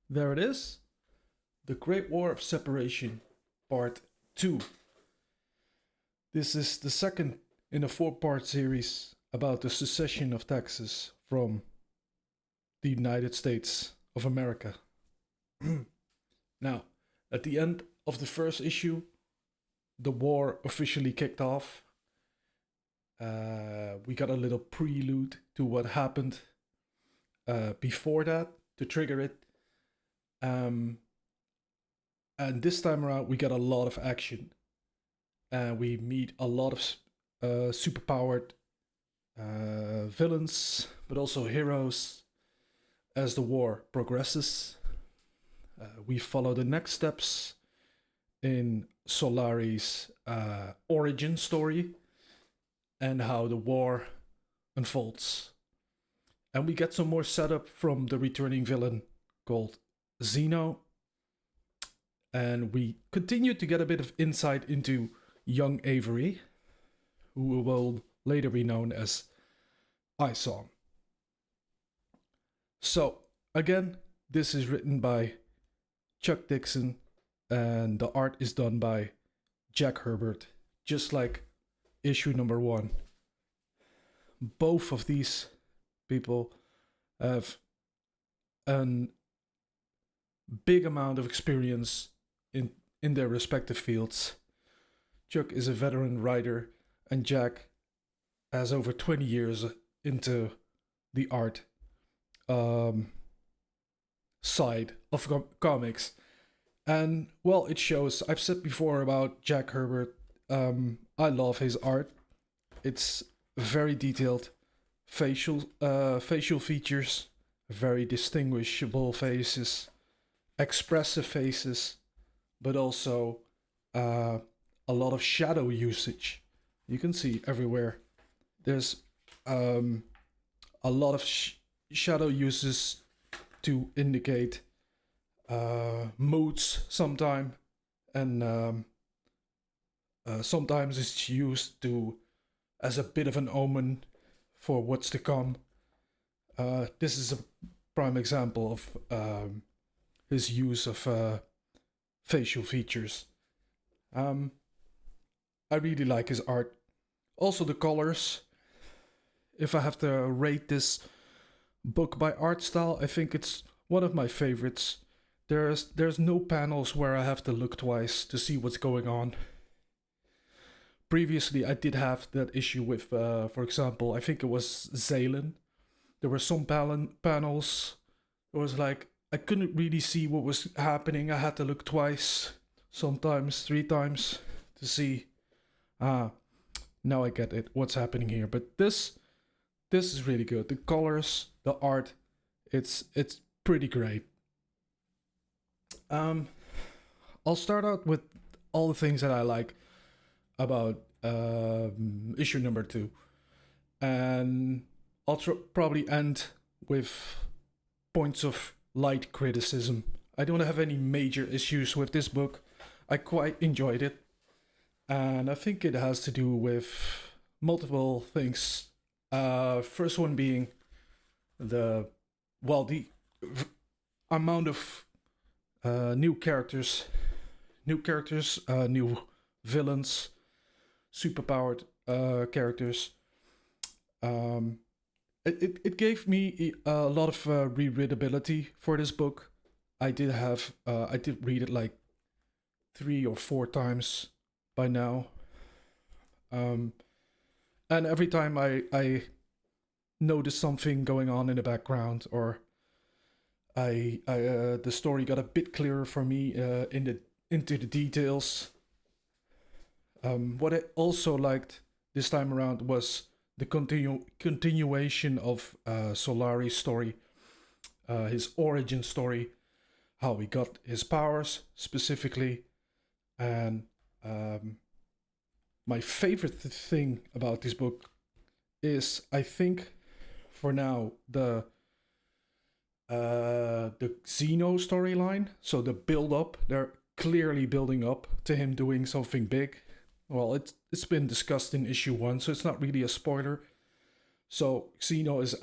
There it is. The Great War of Separation, Part 2. This is the second in a four-part series about the secession of Texas from the United States of America. Now, at the end of the first issue, the war officially kicked off. We got a little prelude to what happened before that to trigger it. And this time around, we got a lot of action. And we meet a lot of superpowered villains, but also heroes as the war progresses. We follow the next steps in Solari's origin story and how the war unfolds. And we get some more setup from the returning villain called Zeno. And we continue to get a bit of insight into young Avery, who will later be known as Isong. So, again, this is written by Chuck Dixon, and the art is done by Jack Herbert, just like issue number 1. Both of these people have a big amount of experience in their respective fields. Chuck is a veteran writer, and Jack has over 20 years into the art side of comics. And, well, it shows. I've said before about Jack Herbert, I love his art. It's very detailed, facial features, very distinguishable faces, expressive faces, but also a lot of shadow usage. You can see everywhere. There's a lot of shadow uses to indicate moods sometimes, and sometimes it's used as a bit of an omen for what's to come. This is a prime example of his use of facial features. I really like his art. Also the colors. If I have to rate this book by art style, I think it's one of my favorites. There's no panels where I have to look twice to see what's going on. Previously, I did have that issue with, for example, I think it was Zalen. There were some panels. It was like I couldn't really see what was happening. I had to look twice, sometimes 3 times, to see. Now I get it. What's happening here? But this is really good. The colors, the art, it's pretty great. I'll start out with all the things that I like about issue number 2, and I'll probably end with points of light criticism. I don't have any major issues with this book. I quite enjoyed it, and I think it has to do with multiple things. First one being the amount of new characters, new villains, superpowered characters. It gave me a lot of rereadability for this book. I did read it like 3 or 4 times by now. And every time I noticed something going on in the background, or the story got a bit clearer for me into the details. What I also liked this time around was the continuation of Solari's story, his origin story, how he got his powers specifically, and my favorite thing about this book is, I think, for now, the Zeno storyline. So the build up, they're clearly building up to him doing something big. Well, it's been discussed in issue 1, so it's not really a spoiler. So Xeno is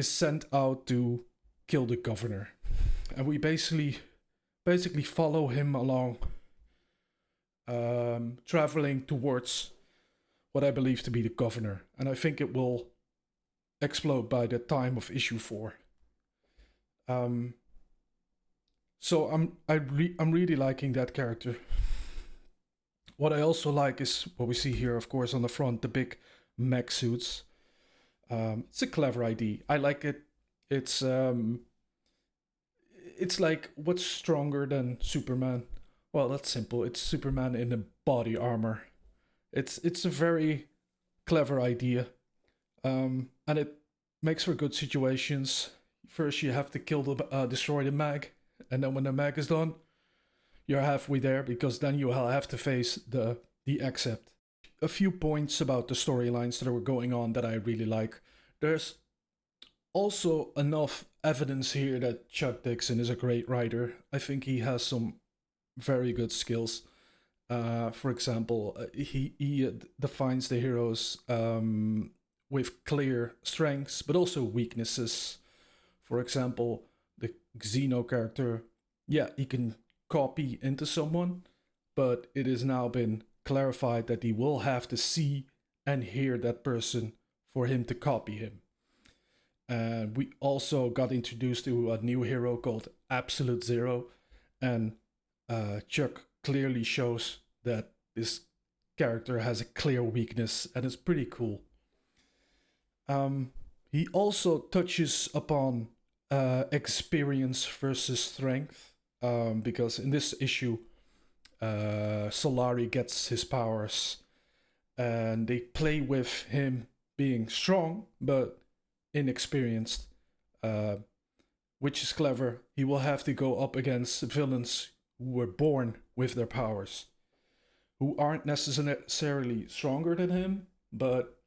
sent out to kill the governor. and we basically follow him along, traveling towards what I believe to be the governor, and I think it will explode by the time of issue 4. So I'm really liking that character. What I also like is what we see here, of course, on the front, the big mech suits. It's a clever idea. I like it. It's like, what's stronger than Superman? Well, that's simple. It's Superman in a body armor. It's a very clever idea, and it makes for good situations. First, you have to destroy the mag, and then when the mag is done, you're halfway there, because then you have to face the Accept. A few points about the storylines that were going on that I really like. There's also enough evidence here that Chuck Dixon is a great writer. I think he has some very good skills. For example, he defines the heroes with clear strengths, but also weaknesses. For example, the Xeno character, yeah, he can copy into someone, but it has now been clarified that he will have to see and hear that person for him to copy him. And we also got introduced to a new hero called Absolute Zero, and Chuck clearly shows that this character has a clear weakness, and it's pretty cool. He also touches upon experience versus strength, because in this issue, Solari gets his powers, and they play with him being strong but inexperienced, which is clever. He will have to go up against villains who were born with their powers, who aren't necessarily stronger than him, but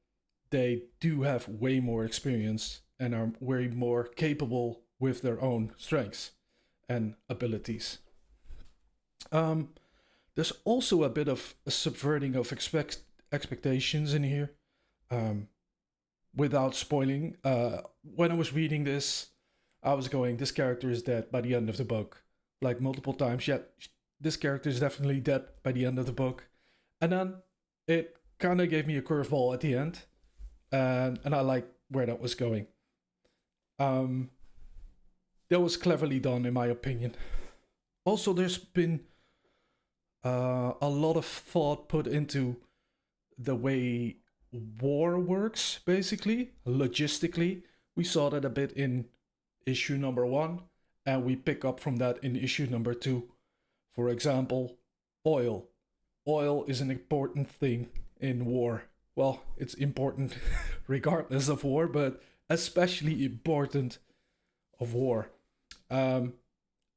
they do have way more experience and are way more capable with their own strengths and abilities. There's also a bit of a subverting of expectations in here. Without spoiling, when I was reading this, I was going, this character is dead by the end of the book. Like multiple times, yeah, this character is definitely dead by the end of the book. And then it kind of gave me a curveball at the end. And I like where that was going. That was cleverly done, in my opinion. Also, there's been a lot of thought put into the way war works, basically, logistically. We saw that a bit in issue number 1, and we pick up from that in issue number 2. For example, oil. Oil is an important thing in war. Well, it's important regardless of war, but especially important of war. And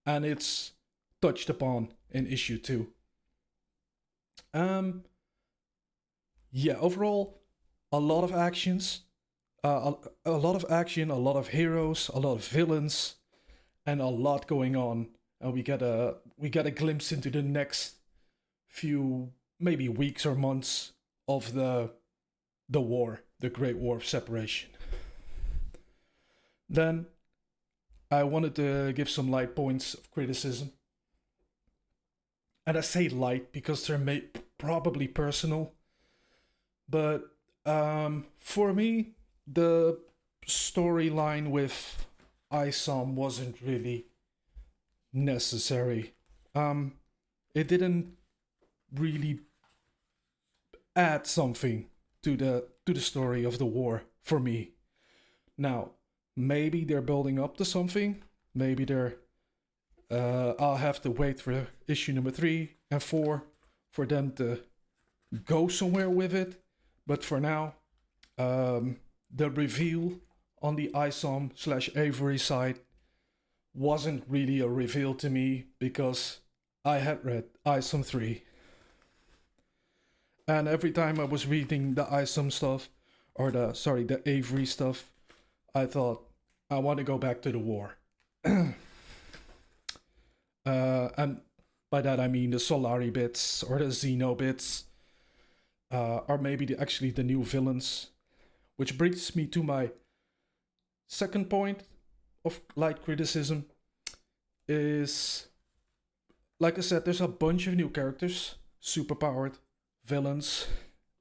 it's touched upon in issue 2. Yeah, overall, a lot of actions, a lot of action, a lot of heroes, a lot of villains, and a lot going on. And we get a glimpse into the next few, maybe weeks or months of the war, the Great War of Separation. Then I wanted to give some light points of criticism. And I say light because they're probably personal. But for me, the storyline with Isom wasn't really necessary. It didn't really add something to the story of the war for me. Now, maybe they're building up to something. Maybe I'll have to wait for issue number 3 and 4 for them to go somewhere with it. But for now, the reveal on the Isom/Avery side wasn't really a reveal to me, because I had read Isom 3. And every time I was reading the Isom stuff, or the Avery stuff, I thought, I want to go back to the war. And by that I mean the Solari bits, or the Xeno bits, or maybe actually the new villains. Which brings me to my second point of light criticism. is, like I said, there's a bunch of new characters, superpowered, villains,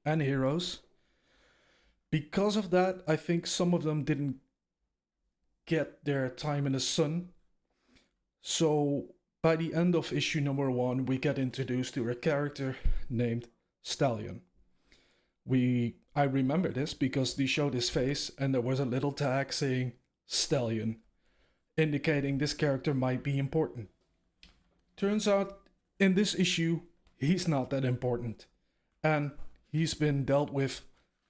and heroes. Because of that, I think some of them didn't get their time in the sun. So by the end of issue number 1, we get introduced to a character named Stallion. I remember this because they showed his face and there was a little tag saying Stallion, indicating this character might be important. Turns out in this issue, he's not that important. And he's been dealt with.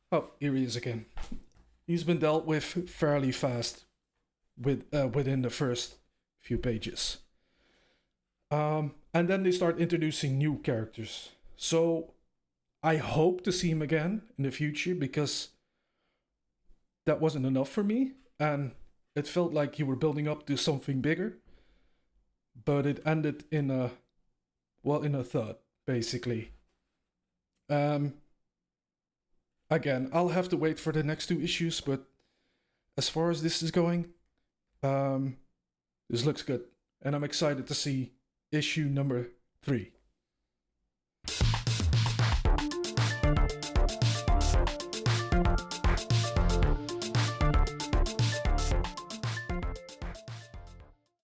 Oh, here he is again. He's been dealt with fairly fast within the first few pages. And then they start introducing new characters. So I hope to see him again in the future because that wasn't enough for me. And it felt like you were building up to something bigger. But it ended in a thud, basically. Again, I'll have to wait for the next 2 issues, but as far as this is going, this looks good. And I'm excited to see issue number 3.